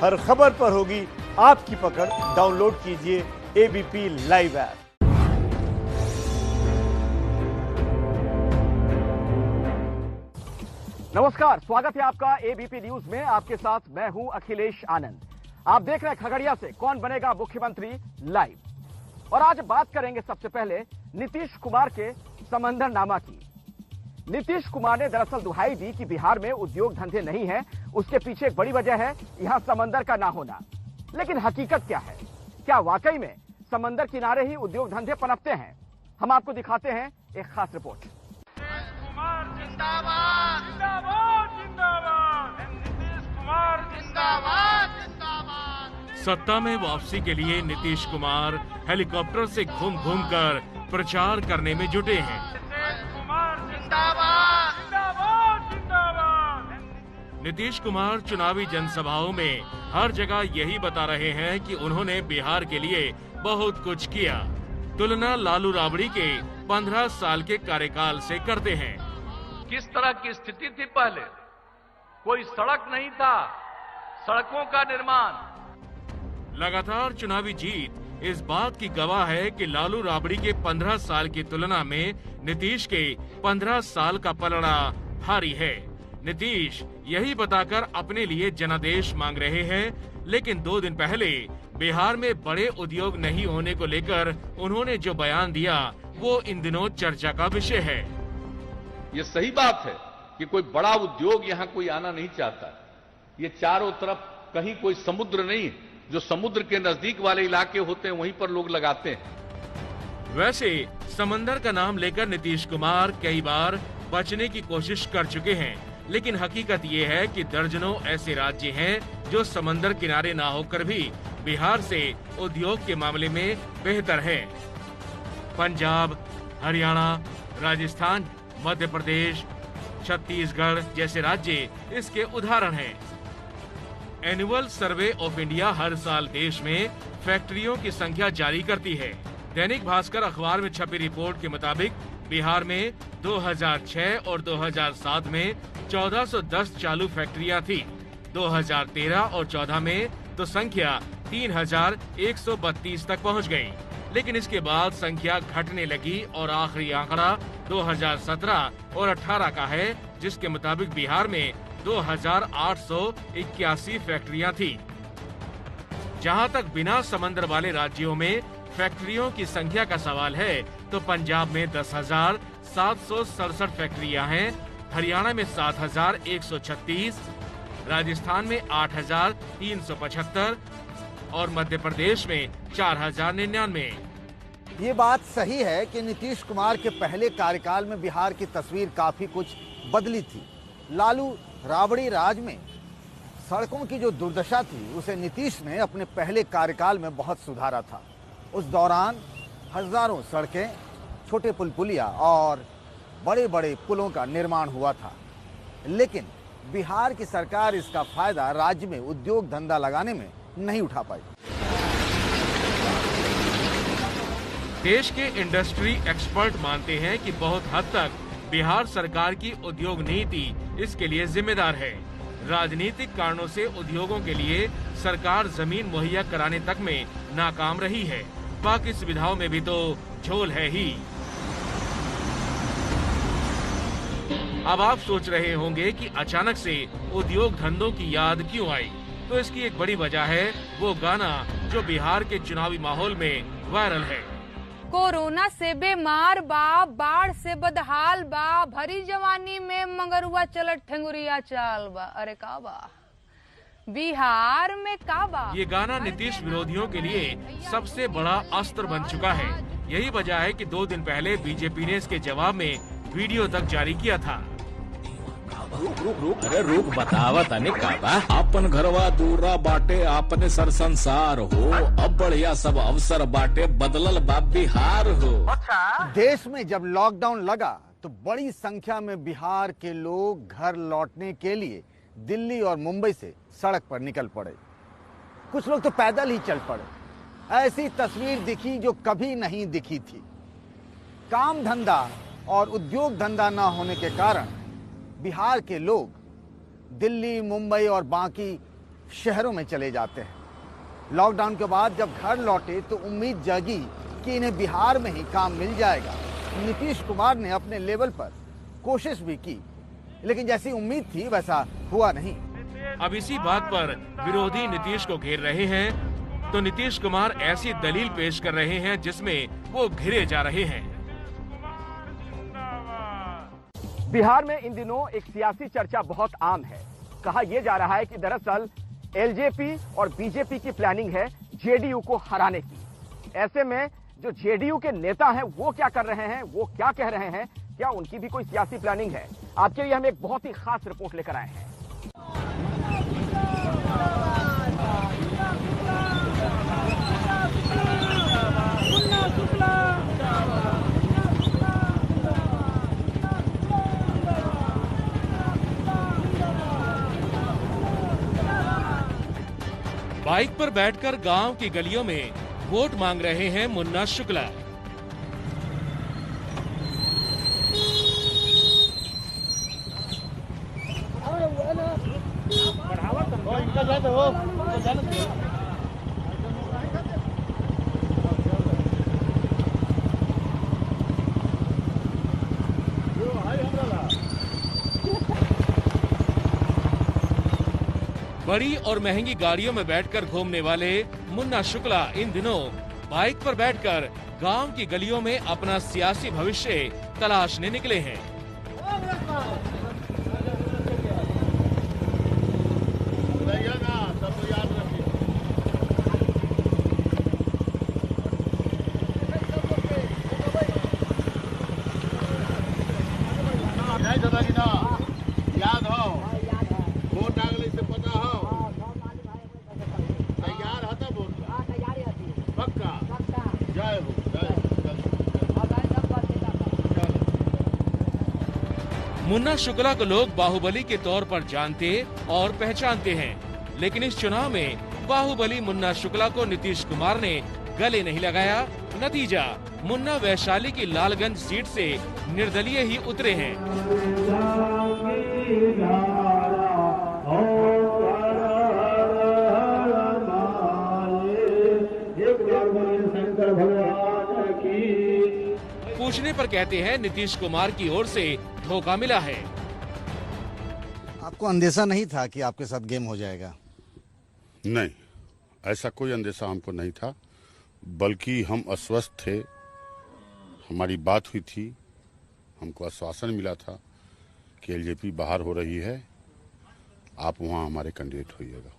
हर खबर पर होगी आपकी पकड़। डाउनलोड कीजिए एबीपी लाइव ऐप। नमस्कार, स्वागत है आपका एबीपी न्यूज में। आपके साथ मैं हूं अखिलेश आनंद। आप देख रहे हैं खगड़िया से कौन बनेगा मुख्यमंत्री लाइव। और आज बात करेंगे सबसे पहले नीतीश कुमार के समंदरनामा की। नीतीश कुमार ने दरअसल दुहाई दी कि बिहार में उद्योग धंधे नहीं है। उसके पीछे एक बड़ी वजह है यहां समंदर का ना होना। लेकिन हकीकत क्या है? क्या वाकई में समंदर किनारे ही उद्योग धंधे पनपते हैं? हम आपको दिखाते हैं एक खास रिपोर्ट। कुमार जिंदाबाद जिंदाबाद जिंदाबाद, नीतीश कुमार जिंदाबाद जिंदाबाद। सत्ता में वापसी के लिए नीतीश कुमार हेलीकॉप्टर से घूम घूम कर प्रचार करने में जुटे हैं। नीतीश कुमार जिंदाबाद जिंदाबाद जिंदाबाद। नीतीश कुमार चुनावी जनसभाओं में हर जगह यही बता रहे हैं कि उन्होंने बिहार के लिए बहुत कुछ किया। तुलना लालू राबड़ी के 15 साल के कार्यकाल से करते हैं। किस तरह की स्थिति थी पहले? कोई सड़क नहीं था, सड़कों का निर्माण। लगातार चुनावी जीत इस बात की गवाह है कि लालू राबड़ी के 15 साल की तुलना में नीतीश के 15 साल का पलड़ा भारी है। नीतीश यही बताकर अपने लिए जनादेश मांग रहे हैं, लेकिन 2 दिन पहले बिहार में बड़े उद्योग नहीं होने को लेकर उन्होंने जो बयान दिया वो इन दिनों चर्चा का विषय है। ये सही बात है कि कोई बड़ा उद्योग यहाँ कोई आना नहीं चाहता। ये चारों तरफ कहीं कोई समुद्र नहीं है। जो समुद्र के नजदीक वाले इलाके होते हैं वहीं पर लोग लगाते हैं। वैसे समंदर का नाम लेकर नीतीश कुमार कई बार बचने की कोशिश कर चुके हैं, लेकिन हकीकत ये है कि दर्जनों ऐसे राज्य हैं जो समंदर किनारे ना होकर भी बिहार से उद्योग के मामले में बेहतर है। पंजाब, हरियाणा, राजस्थान, मध्य प्रदेश, छत्तीसगढ़ जैसे राज्य इसके उदाहरण हैं। एनुअल सर्वे ऑफ इंडिया हर साल देश में फैक्ट्रियों की संख्या जारी करती है। दैनिक भास्कर अखबार में छपी रिपोर्ट के मुताबिक बिहार में 2006 और 2007 में 1410 चालू फैक्ट्रियां थी। 2013 और 14 में तो संख्या 3132 तक पहुंच गई। लेकिन इसके बाद संख्या घटने लगी और आखिरी आंकड़ा 2017 और 18 का है, जिसके मुताबिक बिहार में 2881 फैक्ट्रियां थी। जहां तक बिना समंदर वाले राज्यों में फैक्ट्रियों की संख्या का सवाल है तो पंजाब में 10,767 फैक्ट्रियां हैं, हरियाणा में 7,136, राजस्थान में 8,375 और मध्य प्रदेश में 4,099। ये बात सही है कि नीतीश कुमार के पहले कार्यकाल में बिहार की तस्वीर काफी कुछ बदली थी। लालू राबड़ी राज में सड़कों की जो दुर्दशा थी उसे नीतीश ने अपने पहले कार्यकाल में बहुत सुधारा था। उस दौरान हजारों सड़कें, छोटे पुल पुलिया और बड़े बड़े पुलों का निर्माण हुआ था। लेकिन बिहार की सरकार इसका फायदा राज्य में उद्योग धंधा लगाने में नहीं उठा पाई। देश के इंडस्ट्री एक्सपर्ट मानते हैं कि बहुत हद तक बिहार सरकार की उद्योग नीति इसके लिए जिम्मेदार है। राजनीतिक कारणों से उद्योगों के लिए सरकार जमीन मुहैया कराने तक में नाकाम रही है। बाकी सुविधाओं में भी तो झोल है ही। अब आप सोच रहे होंगे कि अचानक से उद्योग धंधों की याद क्यों आई, तो इसकी एक बड़ी वजह है वो गाना जो बिहार के चुनावी माहौल में वायरल है। कोरोना से बीमार बा, बाढ़ से बदहाल बा, भरी जवानी में मंगरुआ चलत ठेंगुरिया चाल बा। अरे का बा बिहार में का बा। ये गाना नीतीश विरोधियों के लिए सबसे बड़ा अस्त्र बन चुका है। यही वजह है कि 2 दिन पहले बीजेपी ने इसके जवाब में वीडियो तक जारी किया था। अरे रुक बतावा तने का बा। अपन घरवा दूरा बाटे, आपने सर संसार हो। अब बढ़िया सब अवसर बाटे, बदलल बा बिहार हो। देश में जब लॉकडाउन लगा तो बड़ी संख्या में बिहार के लोग घर लौटने के लिए दिल्ली और मुंबई से सड़क पर निकल पड़े। कुछ लोग तो पैदल ही चल पड़े। ऐसी तस्वीर दिखी जो कभी नहीं दिखी थी। काम धंधा और उद्योग धंधा न होने के कारण बिहार के लोग दिल्ली, मुंबई और बाकी शहरों में चले जाते हैं। लॉकडाउन के बाद जब घर लौटे तो उम्मीद जागी कि इन्हें बिहार में ही काम मिल जाएगा। नीतीश कुमार ने अपने लेवल पर कोशिश भी की, लेकिन जैसी उम्मीद थी वैसा हुआ नहीं। अब इसी बात पर विरोधी नीतीश को घेर रहे हैं, तो नीतीश कुमार ऐसी दलील पेश कर रहे हैं जिसमें वो घिरे जा रहे हैं। बिहार में इन दिनों एक सियासी चर्चा बहुत आम है। कहा यह जा रहा है कि दरअसल एलजेपी और बीजेपी की प्लानिंग है जेडीयू को हराने की। ऐसे में जो जेडीयू के नेता हैं वो क्या कर रहे हैं, वो क्या कह रहे हैं, क्या उनकी भी कोई सियासी प्लानिंग है? आपके लिए हम एक बहुत ही खास रिपोर्ट लेकर आए हैं। बाइक पर बैठकर गांव की गलियों में वोट मांग रहे हैं मुन्ना शुक्ला। बड़ी और महंगी गाड़ियों में बैठकर घूमने वाले मुन्ना शुक्ला इन दिनों बाइक पर बैठकर गांव की गलियों में अपना सियासी भविष्य तलाशने निकले हैं। मुन्ना शुक्ला को लोग बाहुबली के तौर पर जानते और पहचानते हैं, लेकिन इस चुनाव में बाहुबली मुन्ना शुक्ला को नीतीश कुमार ने गले नहीं लगाया। नतीजा, मुन्ना वैशाली की लालगंज सीट से निर्दलीय ही उतरे हैं। पूछने पर कहते हैं नीतीश कुमार की ओर से धोखा मिला है। आपको अंदेशा नहीं था कि आपके साथ गेम हो जाएगा? नहीं, ऐसा कोई अंदेशा हमको नहीं था, बल्कि हम अस्वस्थ थे। हमारी बात हुई थी, हमको आश्वासन मिला था कि एलजेपी बाहर हो रही है, आप वहां हमारे कैंडिडेट होइएगा।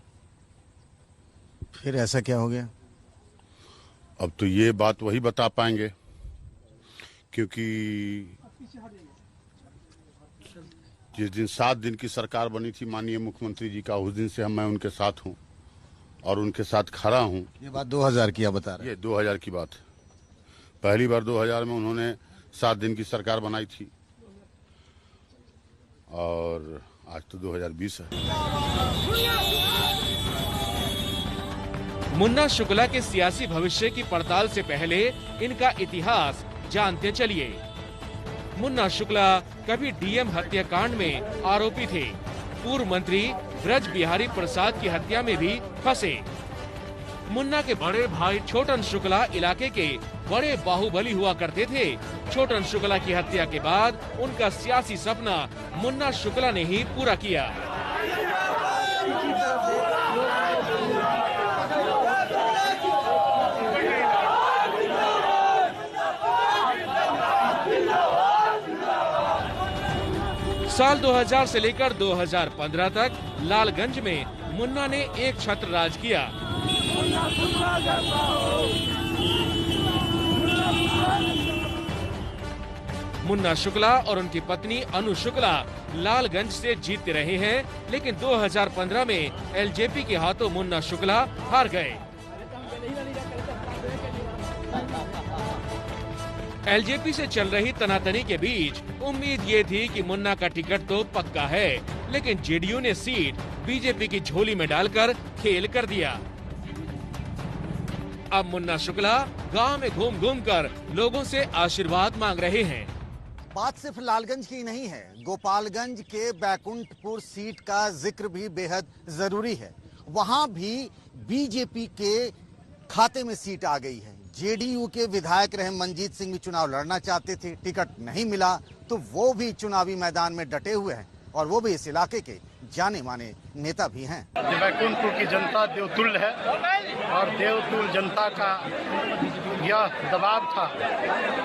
फिर ऐसा क्या हो गया? अब तो ये बात वही बता पाएंगे, क्योंकि जिस दिन 7 दिन की सरकार बनी थी माननीय मुख्यमंत्री जी का, उस दिन से मैं उनके साथ हूं और उनके साथ खड़ा हूं। ये बात 2000 की आप बता रहे हैं? ये 2000 की बात है। पहली बार 2000 में उन्होंने 7 दिन की सरकार बनाई थी और आज तो 2020 है। मुन्ना शुक्ला के सियासी भविष्य की पड़ताल से पहले इनका इतिहास जानते चलिए। मुन्ना शुक्ला कभी डीएम हत्याकांड में आरोपी थे। पूर्व मंत्री ब्रज बिहारी प्रसाद की हत्या में भी फंसे। मुन्ना के बड़े भाई छोटन शुक्ला इलाके के बड़े बाहुबली हुआ करते थे। छोटन शुक्ला की हत्या के बाद उनका सियासी सपना मुन्ना शुक्ला ने ही पूरा किया। साल 2000 से लेकर 2015 तक लालगंज में मुन्ना ने एक छत्र राज किया। मुन्ना शुक्ला और उनकी पत्नी अनु शुक्ला लालगंज से जीतते रहे हैं, लेकिन 2015 में एलजेपी के हाथों मुन्ना शुक्ला हार गए। एलजेपी से चल रही तनातनी के बीच उम्मीद ये थी कि मुन्ना का टिकट तो पक्का है, लेकिन जेडीयू ने सीट बीजेपी की झोली में डालकर खेल कर दिया। अब मुन्ना शुक्ला गांव में घूम घूम कर लोगों से आशीर्वाद मांग रहे हैं। बात सिर्फ लालगंज की नहीं है, गोपालगंज के बैकुंठपुर सीट का जिक्र भी बेहद जरूरी है। वहां भी बीजेपी के खाते में सीट आ गई है। जेडीयू के विधायक रहे मनजीत सिंह भी चुनाव लड़ना चाहते थे, टिकट नहीं मिला तो वो भी चुनावी मैदान में डटे हुए हैं और वो भी इस इलाके के जाने माने नेता भी हैं। बैकुंठपुर की जनता देवतुल्य है और देवतुल्य जनता का यह दबाव था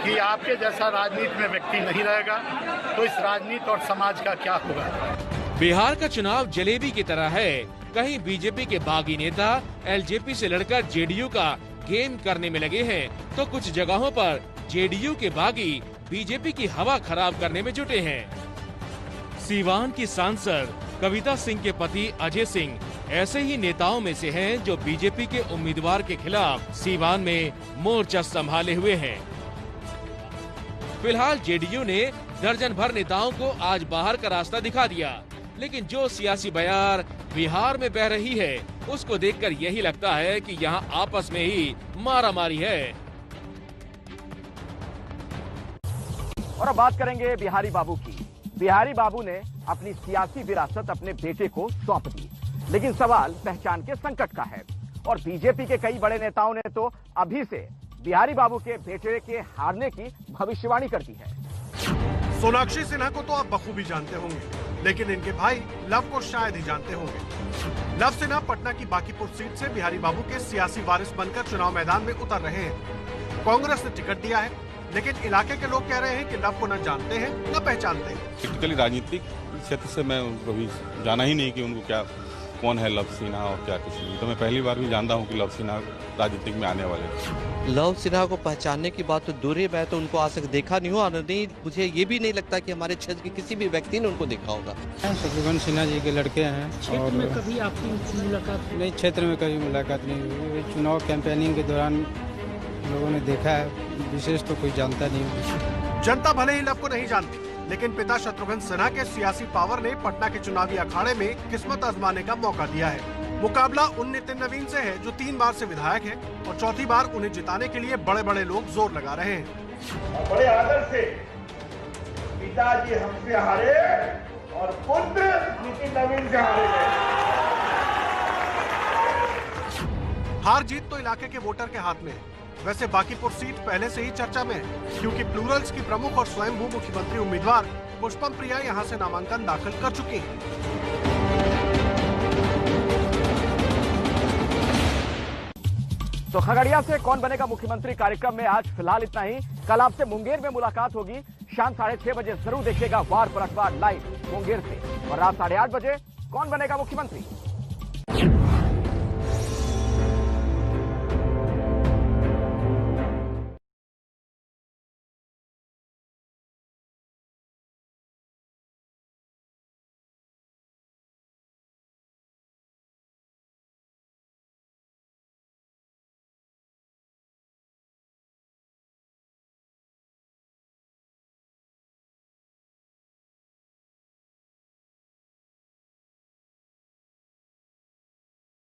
कि आपके जैसा राजनीति में व्यक्ति नहीं रहेगा तो इस राजनीति और समाज का क्या होगा। बिहार का चुनाव जलेबी की तरह है। कहीं बीजेपी के बागी नेता एलजेपी से लड़कर जेडीयू का गेम करने में लगे हैं, तो कुछ जगहों पर जेडीयू के बागी बीजेपी की हवा खराब करने में जुटे हैं। सीवान की सांसद कविता सिंह के पति अजय सिंह ऐसे ही नेताओं में से हैं जो बीजेपी के उम्मीदवार के खिलाफ सीवान में मोर्चा संभाले हुए हैं। फिलहाल जेडीयू ने दर्जन भर नेताओं को आज बाहर का रास्ता दिखा दिया, लेकिन जो सियासी बयार बिहार में बह रही है उसको देखकर यही लगता है कि यहाँ आपस में ही मारामारी है। और अब बात करेंगे बिहारी बाबू की। बिहारी बाबू ने अपनी सियासी विरासत अपने बेटे को सौंप दी, लेकिन सवाल पहचान के संकट का है और बीजेपी के कई बड़े नेताओं ने तो अभी से बिहारी बाबू के बेटे के हारने की भविष्यवाणी कर दी है। सोनाक्षी सिन्हा को तो आप बखूबी जानते होंगे, लेकिन इनके भाई लव को शायद ही जानते होंगे। लव सिन्हा पटना की बांकीपुर सीट से बिहारी बाबू के सियासी वारिस बनकर चुनाव मैदान में उतर रहे हैं। कांग्रेस ने टिकट दिया है, लेकिन इलाके के लोग कह रहे हैं कि लव को न जानते हैं न पहचानते हैं। टेक्निकली राजनीतिक क्षेत्र से मैं उनको भी जाना ही नहीं कि उनको क्या कौन है लव सिन्हा और क्या कुछ नहीं, तो मैं पहली बार भी जानता हूँ कि लव सिन्हा राजनीतिक में आने वाले। लव सिन्हा को पहचानने की बात तो दूर है, मैं तो उनको आज तक देखा नहीं हूँ और नहीं मुझे ये भी नहीं लगता कि हमारे क्षेत्र के किसी भी व्यक्ति ने उनको देखा होगा। शत्रुघ्न सिन्हा जी के लड़के हैं। क्षेत्र में कभी आपकी मुलाकात नहीं? क्षेत्र में कभी मुलाकात नहीं हुई। चुनाव कैंपेनिंग के दौरान लोगों ने देखा है, विशेष तो कोई जानता नहीं। जनता भले ही लव को नहीं जानती, लेकिन पिता शत्रुघ्न सिन्हा के सियासी पावर ने पटना के चुनावी अखाड़े में किस्मत आजमाने का मौका दिया है। मुकाबला उन नितिन नवीन से है जो 3 बार से विधायक है और चौथी बार उन्हें जिताने के लिए बड़े बड़े लोग जोर लगा रहे हैं। बड़े आदर से पिताजी हमसे हारे और पुत्र नितिन नवीन से हारे गए। हार जीत तो इलाके के वोटर के हाथ में है। वैसे बांकीपुर सीट पहले से ही चर्चा में है, क्योंकि प्लूरल्स की प्रमुख और स्वयंभू मुख्यमंत्री उम्मीदवार पुष्पम प्रिया यहां से नामांकन दाखिल कर चुकी हैं। तो खगड़िया से कौन बनेगा मुख्यमंत्री कार्यक्रम में आज फिलहाल इतना ही। कल आपसे मुंगेर में मुलाकात होगी। शाम 6:30 बजे जरूर देखिएगा वार पर अखबार लाइव मुंगेर से और रात 8:30 बजे कौन बनेगा मुख्यमंत्री।